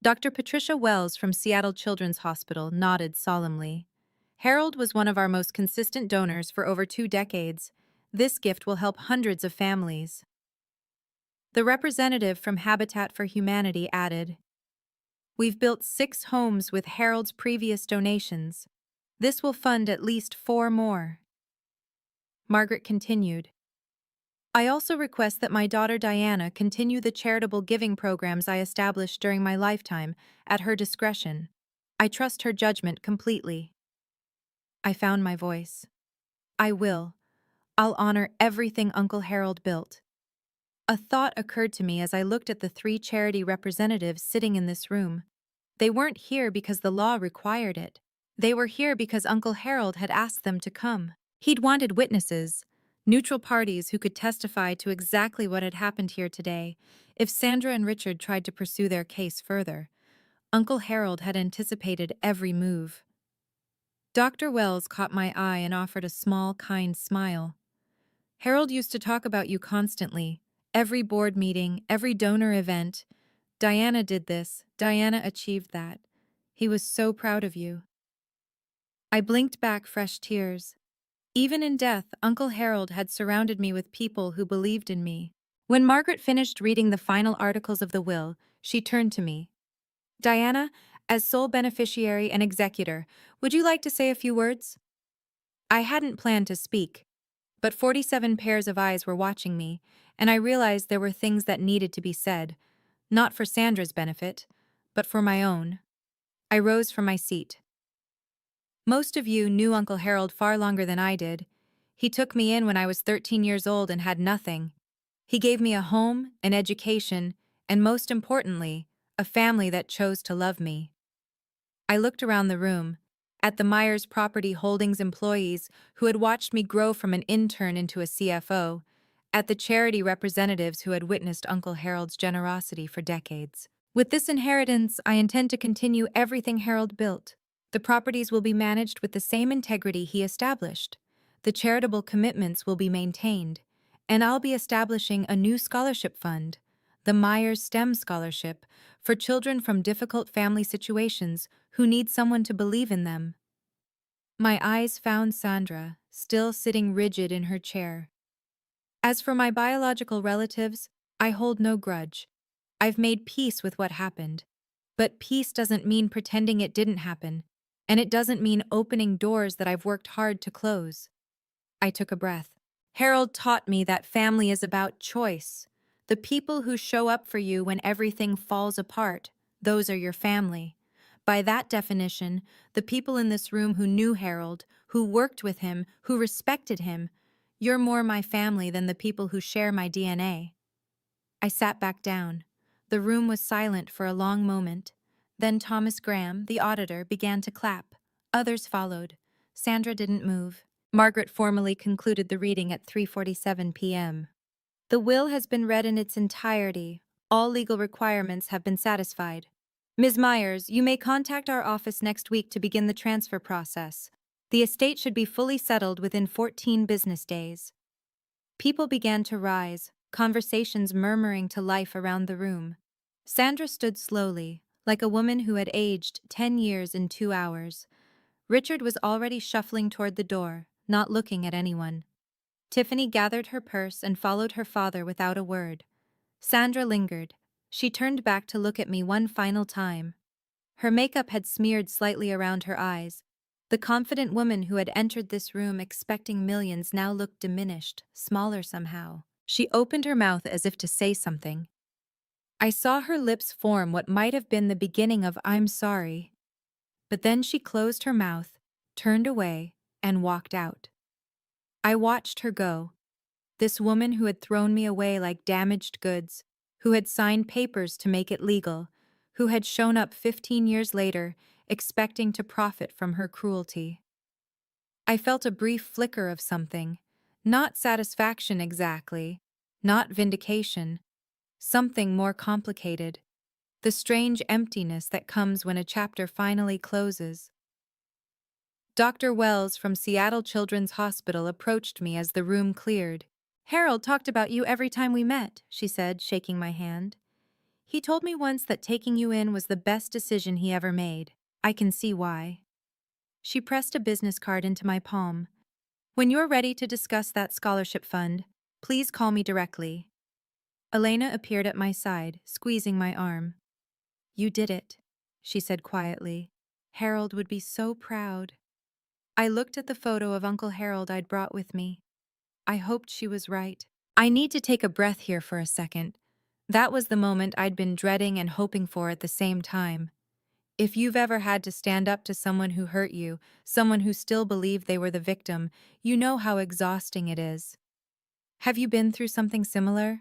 Dr. Patricia Wells from Seattle Children's Hospital nodded solemnly. Harold was one of our most consistent donors for over 2 decades. This gift will help hundreds of families. The representative from Habitat for Humanity added, We've built 6 homes with Harold's previous donations. This will fund at least 4 more. Margaret continued. I also request that my daughter Diana continue the charitable giving programs I established during my lifetime at her discretion. I trust her judgment completely. I found my voice. I will. I'll honor everything Uncle Harold built. A thought occurred to me as I looked at the 3 charity representatives sitting in this room. They weren't here because the law required it. They were here because Uncle Harold had asked them to come. He'd wanted witnesses, neutral parties who could testify to exactly what had happened here today if Sandra and Richard tried to pursue their case further. Uncle Harold had anticipated every move. Dr. Wells caught my eye and offered a small, kind smile. Harold used to talk about you constantly. Every board meeting, every donor event. Diana did this. Diana achieved that. He was so proud of you. I blinked back fresh tears. Even in death, Uncle Harold had surrounded me with people who believed in me. When Margaret finished reading the final articles of the will, she turned to me. Diana, as sole beneficiary and executor, would you like to say a few words? I hadn't planned to speak, but 47 pairs of eyes were watching me, and I realized there were things that needed to be said, not for Sandra's benefit, but for my own. I rose from my seat. Most of you knew Uncle Harold far longer than I did. He took me in when I was 13 years old and had nothing. He gave me a home, an education, and most importantly, a family that chose to love me. I looked around the room, at the Myers Property Holdings employees who had watched me grow from an intern into a CFO, at the charity representatives who had witnessed Uncle Harold's generosity for decades. With this inheritance, I intend to continue everything Harold built. The properties will be managed with the same integrity he established. The charitable commitments will be maintained, and I'll be establishing a new scholarship fund, the Myers STEM Scholarship, for children from difficult family situations who need someone to believe in them. My eyes found Sandra, still sitting rigid in her chair. As for my biological relatives, I hold no grudge. I've made peace with what happened. But peace doesn't mean pretending it didn't happen, and it doesn't mean opening doors that I've worked hard to close. I took a breath. Harold taught me that family is about choice. The people who show up for you when everything falls apart, those are your family. By that definition, the people in this room who knew Harold, who worked with him, who respected him, you're more my family than the people who share my DNA. I sat back down. The room was silent for a long moment. Then Thomas Graham, the auditor, began to clap. Others followed. Sandra didn't move. Margaret formally concluded the reading at 3:47 p.m. The will has been read in its entirety. All legal requirements have been satisfied. Ms. Myers, you may contact our office next week to begin the transfer process. The estate should be fully settled within 14 business days. People began to rise, conversations murmuring to life around the room. Sandra stood slowly, like a woman who had aged 10 years in 2 hours. Richard was already shuffling toward the door, not looking at anyone. Tiffany gathered her purse and followed her father without a word. Sandra lingered. She turned back to look at me one final time. Her makeup had smeared slightly around her eyes. The confident woman who had entered this room expecting millions now looked diminished, smaller somehow. She opened her mouth as if to say something. I saw her lips form what might have been the beginning of "I'm sorry." But then she closed her mouth, turned away, and walked out. I watched her go. This woman who had thrown me away like damaged goods, who had signed papers to make it legal, who had shown up 15 years later, expecting to profit from her cruelty. I felt a brief flicker of something, not satisfaction exactly, not vindication, something more complicated, the strange emptiness that comes when a chapter finally closes. Dr. Wells from Seattle Children's Hospital approached me as the room cleared. Harold talked about you every time we met, she said, shaking my hand. He told me once that taking you in was the best decision he ever made. I can see why. She pressed a business card into my palm. When you're ready to discuss that scholarship fund, please call me directly. Elena appeared at my side, squeezing my arm. You did it, she said quietly. Harold would be so proud. I looked at the photo of Uncle Harold I'd brought with me. I hoped she was right. I need to take a breath here for a second. That was the moment I'd been dreading and hoping for at the same time. If you've ever had to stand up to someone who hurt you, someone who still believed they were the victim, you know how exhausting it is. Have you been through something similar?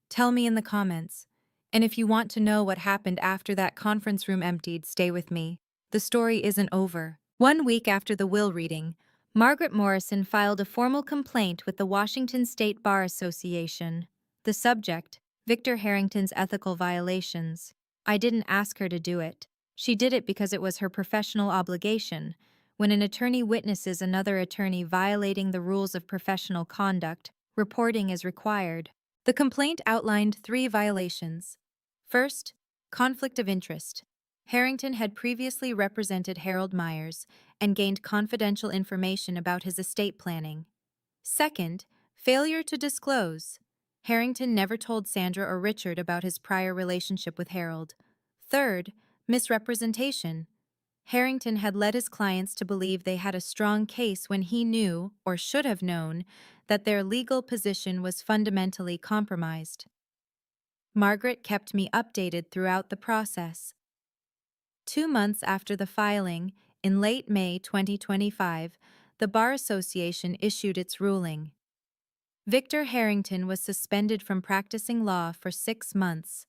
Tell me in the comments. And if you want to know what happened after that conference room emptied, stay with me. The story isn't over. 1 week after the will reading, Margaret Morrison filed a formal complaint with the Washington State Bar Association. The subject, Victor Harrington's ethical violations. I didn't ask her to do it. She did it because it was her professional obligation. When an attorney witnesses another attorney violating the rules of professional conduct, reporting is required. The complaint outlined 3 violations. First, conflict of interest. Harrington had previously represented Harold Myers and gained confidential information about his estate planning. Second, failure to disclose. Harrington never told Sandra or Richard about his prior relationship with Harold. Third, misrepresentation. Harrington had led his clients to believe they had a strong case when he knew, or should have known, that their legal position was fundamentally compromised. Margaret kept me updated throughout the process. 2 months after the filing, in late May 2025, the Bar Association issued its ruling. Victor Harrington was suspended from practicing law for 6 months.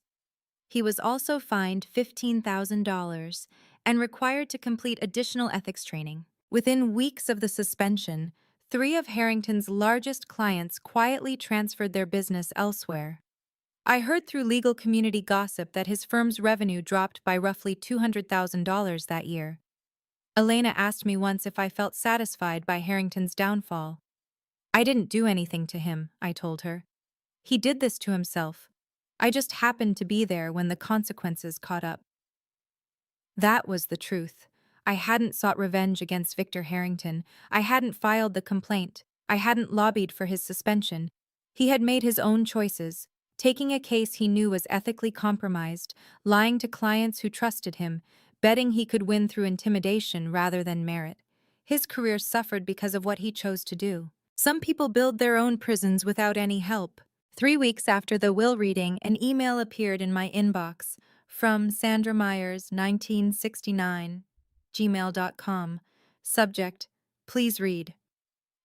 He was also fined $15,000 and required to complete additional ethics training. Within weeks of the suspension, 3 of Harrington's largest clients quietly transferred their business elsewhere. I heard through legal community gossip that his firm's revenue dropped by roughly $200,000 that year. Elena asked me once if I felt satisfied by Harrington's downfall. I didn't do anything to him, I told her. He did this to himself. I just happened to be there when the consequences caught up. That was the truth. I hadn't sought revenge against Victor Harrington. I hadn't filed the complaint. I hadn't lobbied for his suspension. He had made his own choices, taking a case he knew was ethically compromised, lying to clients who trusted him, betting he could win through intimidation rather than merit. His career suffered because of what he chose to do. Some people build their own prisons without any help. 3 weeks after the will reading, an email appeared in my inbox from Sandra Myers, 1969, gmail.com. Subject, please read.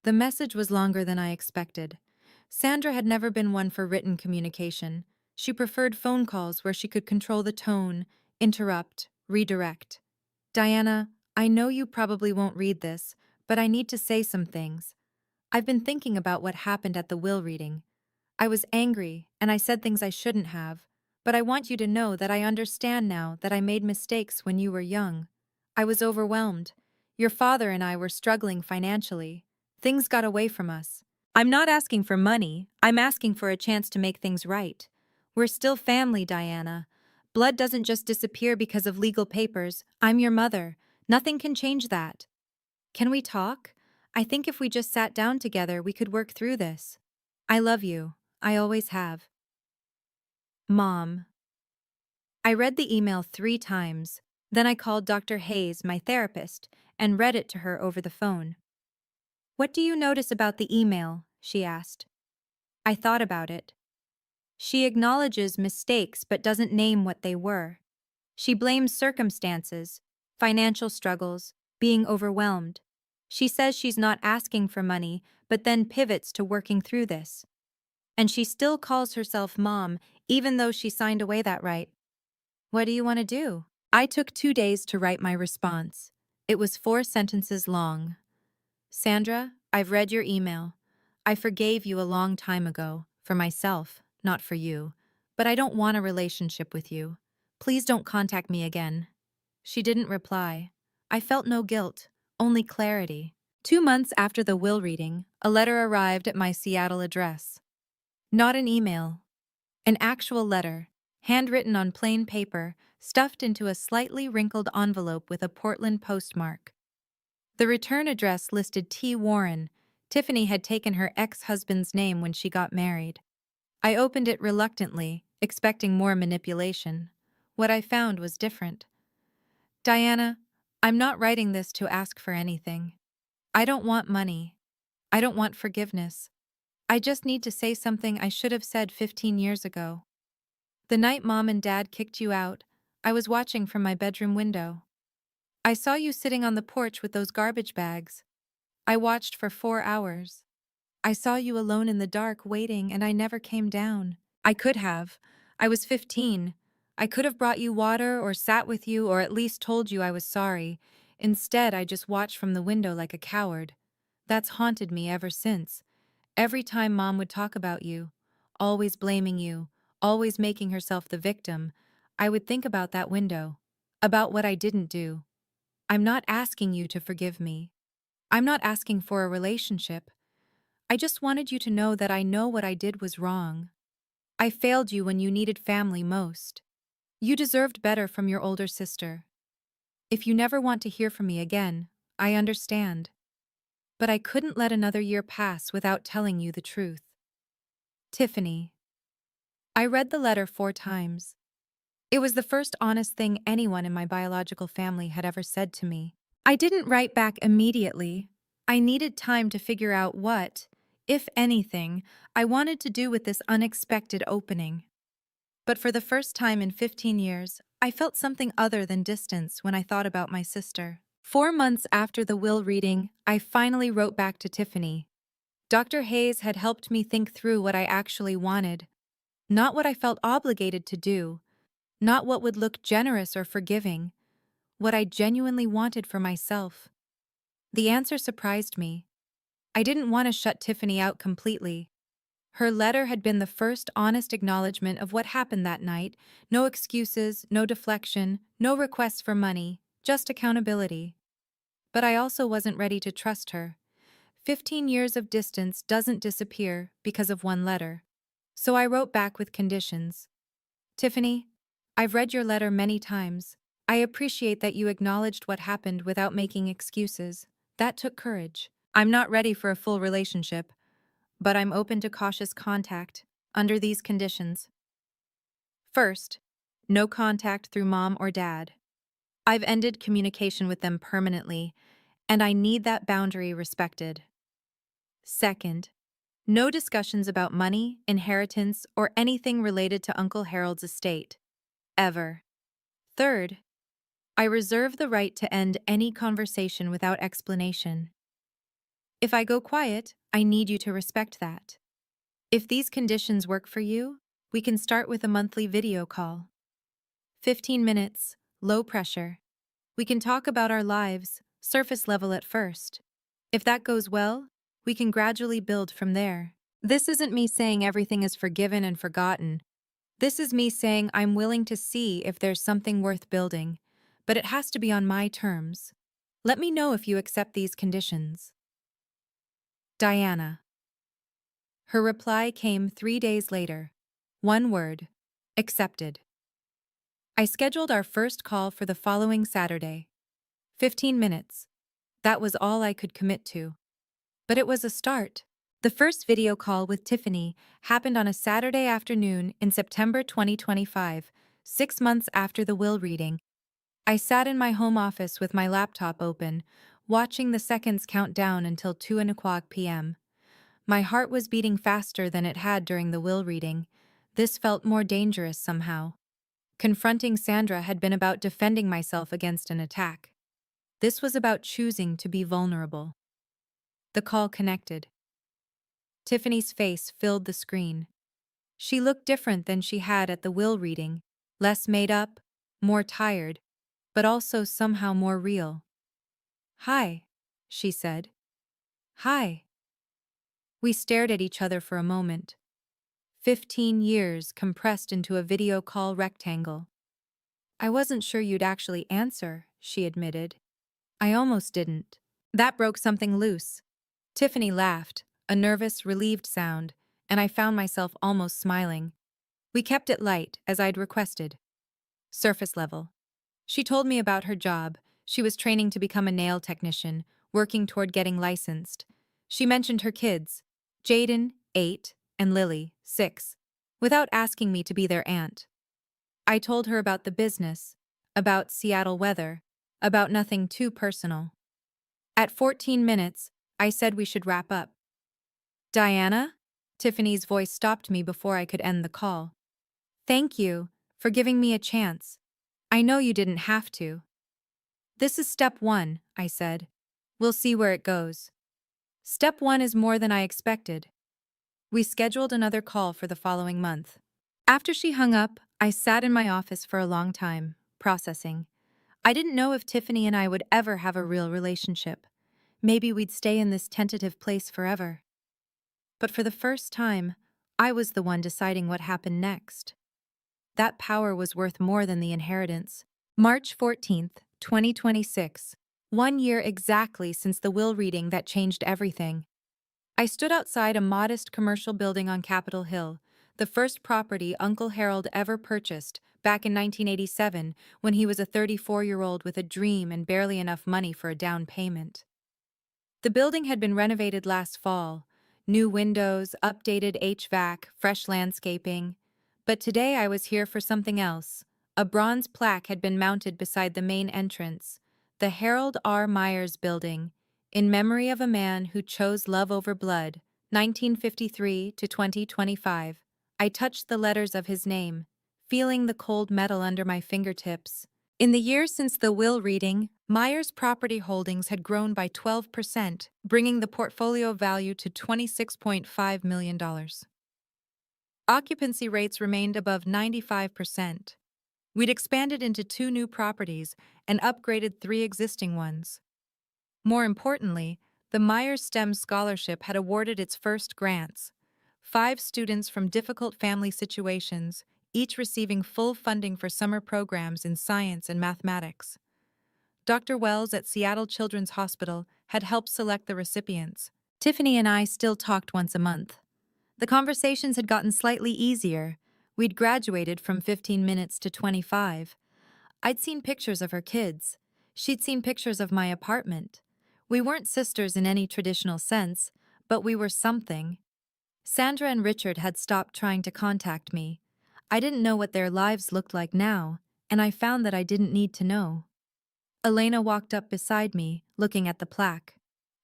The message was longer than I expected. Sandra had never been one for written communication. She preferred phone calls where she could control the tone, interrupt, redirect. Diana, I know you probably won't read this, but I need to say some things. I've been thinking about what happened at the will reading. I was angry, and I said things I shouldn't have, but I want you to know that I understand now that I made mistakes when you were young. I was overwhelmed. Your father and I were struggling financially. Things got away from us. I'm not asking for money, I'm asking for a chance to make things right. We're still family, Diana. Blood doesn't just disappear because of legal papers. I'm your mother. Nothing can change that. Can we talk? I think if we just sat down together, we could work through this. I love you. I always have. Mom. I read the email 3 times. Then I called Dr. Hayes, my therapist, and read it to her over the phone. What do you notice about the email? She asked. I thought about it. She acknowledges mistakes but doesn't name what they were. She blames circumstances, financial struggles, being overwhelmed. She says she's not asking for money, but then pivots to working through this. And she still calls herself mom, even though she signed away that right. What do you want to do? I took 2 days to write my response. It was 4 sentences long. Sandra, I've read your email. I forgave you a long time ago, for myself, not for you. But I don't want a relationship with you. Please don't contact me again. She didn't reply. I felt no guilt, only clarity. 2 months after the will reading, a letter arrived at my Seattle address. Not an email. An actual letter, handwritten on plain paper, stuffed into a slightly wrinkled envelope with a Portland postmark. The return address listed T. Warren. Tiffany had taken her ex-husband's name when she got married. I opened it reluctantly, expecting more manipulation. What I found was different. Diana, I'm not writing this to ask for anything. I don't want money. I don't want forgiveness. I just need to say something I should have said 15 years ago. The night Mom and Dad kicked you out, I was watching from my bedroom window. I saw you sitting on the porch with those garbage bags. I watched for 4 hours. I saw you alone in the dark waiting and I never came down. I could have. I was 15. I could have brought you water or sat with you or at least told you I was sorry. Instead, I just watched from the window like a coward. That's haunted me ever since. Every time Mom would talk about you, always blaming you, always making herself the victim, I would think about that window, about what I didn't do. I'm not asking you to forgive me. I'm not asking for a relationship. I just wanted you to know that I know what I did was wrong. I failed you when you needed family most. You deserved better from your older sister. If you never want to hear from me again, I understand. But I couldn't let another year pass without telling you the truth. Tiffany. I read the letter 4 times. It was the first honest thing anyone in my biological family had ever said to me. I didn't write back immediately. I needed time to figure out what, if anything, I wanted to do with this unexpected opening. But for the first time in 15 years, I felt something other than distance when I thought about my sister. 4 months after the will reading, I finally wrote back to Tiffany. Dr. Hayes had helped me think through what I actually wanted, not what I felt obligated to do, not what would look generous or forgiving, what I genuinely wanted for myself. The answer surprised me. I didn't want to shut Tiffany out completely. Her letter had been the first honest acknowledgement of what happened that night. No excuses, no deflection, no requests for money, just accountability. But I also wasn't ready to trust her. 15 years of distance doesn't disappear because of one letter. So I wrote back with conditions. Tiffany, I've read your letter many times. I appreciate that you acknowledged what happened without making excuses. That took courage. I'm not ready for a full relationship, but I'm open to cautious contact under these conditions. First, no contact through Mom or Dad. I've ended communication with them permanently, and I need that boundary respected. Second, no discussions about money, inheritance, or anything related to Uncle Harold's estate. Ever. Third, I reserve the right to end any conversation without explanation. If I go quiet, I need you to respect that. If these conditions work for you, we can start with a monthly video call. 15 minutes, low pressure. We can talk about our lives, surface level at first. If that goes well, we can gradually build from there. This isn't me saying everything is forgiven and forgotten. This is me saying I'm willing to see if there's something worth building, but it has to be on my terms. Let me know if you accept these conditions. Diana. Her reply came 3 days later. One word. Accepted. I scheduled our first call for the following Saturday. 15 minutes. That was all I could commit to. But it was a start. The first video call with Tiffany happened on a Saturday afternoon in September 2025, 6 months after the will reading. I sat in my home office with my laptop open, watching the seconds count down until 2:00 p.m. My heart was beating faster than it had during the will reading. This felt more dangerous somehow. Confronting Sandra had been about defending myself against an attack. This was about choosing to be vulnerable. The call connected. Tiffany's face filled the screen. She looked different than she had at the will reading, less made up, more tired, but also somehow more real. "Hi," she said. "Hi." We stared at each other for a moment. 15 years compressed into a video call rectangle. "I wasn't sure you'd actually answer," she admitted. "I almost didn't." That broke something loose. Tiffany laughed, a nervous, relieved sound, and I found myself almost smiling. We kept it light, as I'd requested. Surface level. She told me about her job. She was training to become a nail technician, working toward getting licensed. She mentioned her kids, Jaden, 8, and Lily, 6, without asking me to be their aunt. I told her about the business, about Seattle weather, about nothing too personal. At 14 minutes, I said we should wrap up. Diana? Tiffany's voice stopped me before I could end the call. Thank you for giving me a chance. I know you didn't have to. This is step one, I said. We'll see where it goes. Step one is more than I expected. We scheduled another call for the following month. After she hung up, I sat in my office for a long time, processing. I didn't know if Tiffany and I would ever have a real relationship. Maybe we'd stay in this tentative place forever. But for the first time, I was the one deciding what happened next. That power was worth more than the inheritance. March 14th, 2026. 1 year exactly since the will reading that changed everything. I stood outside a modest commercial building on Capitol Hill, the first property Uncle Harold ever purchased, back in 1987 when he was a 34-year-old with a dream and barely enough money for a down payment. The building had been renovated last fall. New windows, updated HVAC, fresh landscaping. But today I was here for something else. A bronze plaque had been mounted beside the main entrance, the Harold R. Myers Building, in memory of a man who chose love over blood, 1953 to 2025. I touched the letters of his name, feeling the cold metal under my fingertips. In the years since the will reading, Myers' property holdings had grown by 12%, bringing the portfolio value to $26.5 million. Occupancy rates remained above 95%. We'd expanded into 2 new properties and upgraded 3 existing ones. More importantly, the Myers STEM Scholarship had awarded its first grants. 5 students from difficult family situations, each receiving full funding for summer programs in science and mathematics. Dr. Wells at Seattle Children's Hospital had helped select the recipients. Tiffany and I still talked once a month. The conversations had gotten slightly easier. We'd graduated from 15 minutes to 25. I'd seen pictures of her kids. She'd seen pictures of my apartment. We weren't sisters in any traditional sense, but we were something. Sandra and Richard had stopped trying to contact me. I didn't know what their lives looked like now, and I found that I didn't need to know. Elena walked up beside me, looking at the plaque.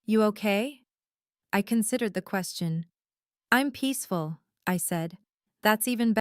You okay? I considered the question. I'm peaceful, I said. That's even better.